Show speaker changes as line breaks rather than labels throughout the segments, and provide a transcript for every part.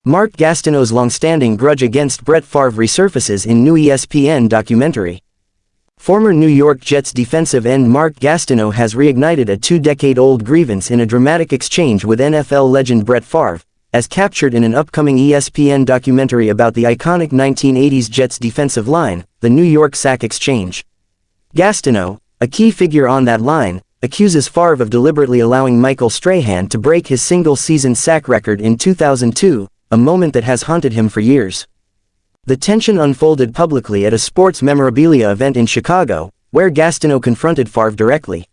Mark Gastineau's longstanding grudge against Brett Favre resurfaces in new ESPN documentary. Former New York Jets defensive end Mark Gastineau has reignited a two-decade-old grievance in a dramatic exchange with NFL legend Brett Favre, as captured in an upcoming ESPN documentary about the iconic 1980s Jets defensive line, the New York Sack Exchange. Gastineau, a key figure on that line, accuses Favre of deliberately allowing Michael Strahan to break his single-season sack record in 2002, a moment that has haunted him for years. The tension unfolded publicly at a sports memorabilia event in Chicago, where Gastineau confronted Favre directly.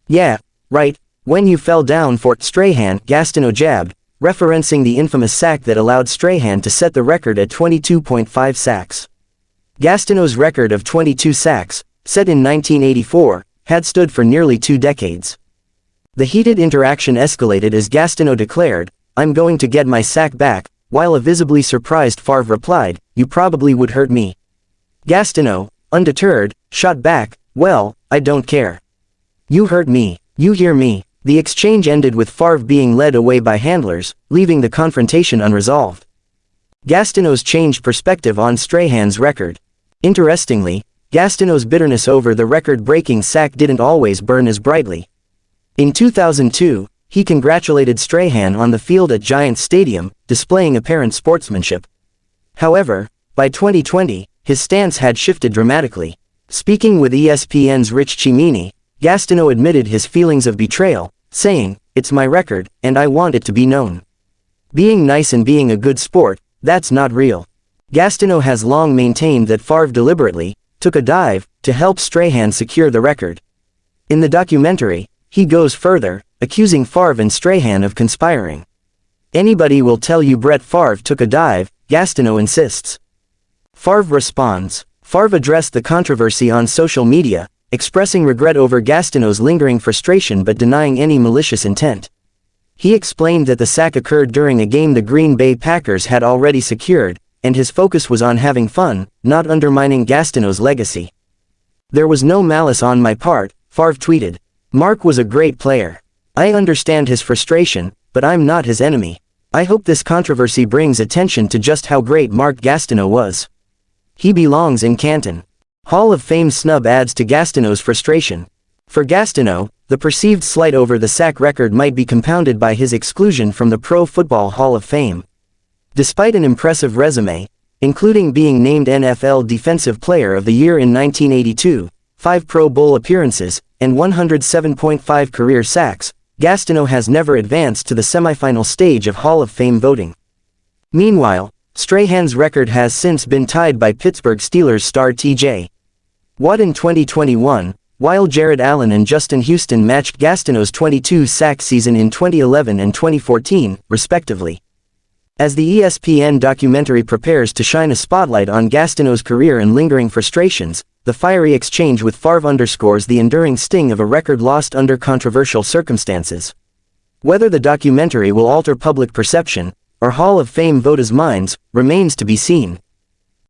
"Yeah, right, when you fell down for Strahan," Gastineau jabbed, referencing the infamous sack that allowed Strahan to set the record at 22.5 sacks. Gastineau's record of 22 sacks, set in 1984, had stood for nearly 2 decades. The heated interaction escalated as Gastineau declared, "I'm going to get my sack back," while a visibly surprised Favre replied, "You probably would hurt me." Gastineau, undeterred, shot back, "Well, I don't care. You hurt me, you hear me." The exchange ended with Favre being led away by handlers, leaving the confrontation unresolved. Gastineau's changed perspective on Strahan's record. Interestingly, Gastineau's bitterness over the record-breaking sack didn't always burn as brightly. In 2002, he congratulated Strahan on the field at Giants Stadium, displaying apparent sportsmanship. However, by 2020, his stance had shifted dramatically. Speaking with ESPN's Rich Cimini, Gastineau admitted his feelings of betrayal, saying, "It's my record, and I want it to be known. Being nice and being a good sport, that's not real." Gastineau has long maintained that Favre deliberately took a dive to help Strahan secure the record. In the documentary, he goes further, accusing Favre and Strahan of conspiring. "Anybody will tell you Brett Favre took a dive," Gastineau insists. Favre responds. Favre addressed the controversy on social media, expressing regret over Gastineau's lingering frustration but denying any malicious intent. He explained that the sack occurred during a game the Green Bay Packers had already secured, and his focus was on having fun, not undermining Gastineau's legacy. "There was no malice on my part," Favre tweeted. "Mark was a great player. I understand his frustration, but I'm not his enemy. I hope this controversy brings attention to just how great Mark Gastineau was. He belongs in Canton." Hall of Fame snub adds to Gastineau's frustration. For Gastineau, the perceived slight over the sack record might be compounded by his exclusion from the Pro Football Hall of Fame. Despite an impressive resume, including being named NFL Defensive Player of the Year in 1982, 5 Pro Bowl appearances, and 107.5 career sacks, Gastineau has never advanced to the semifinal stage of Hall of Fame voting. Meanwhile, Strahan's record has since been tied by Pittsburgh Steelers star T.J. Watt in 2021, while Jared Allen and Justin Houston matched Gastineau's 22-sack season in 2011 and 2014, respectively. As the ESPN documentary prepares to shine a spotlight on Gastineau's career and lingering frustrations, the fiery exchange with Favre underscores the enduring sting of a record lost under controversial circumstances. Whether the documentary will alter public perception, or Hall of Fame voters' minds, remains to be seen.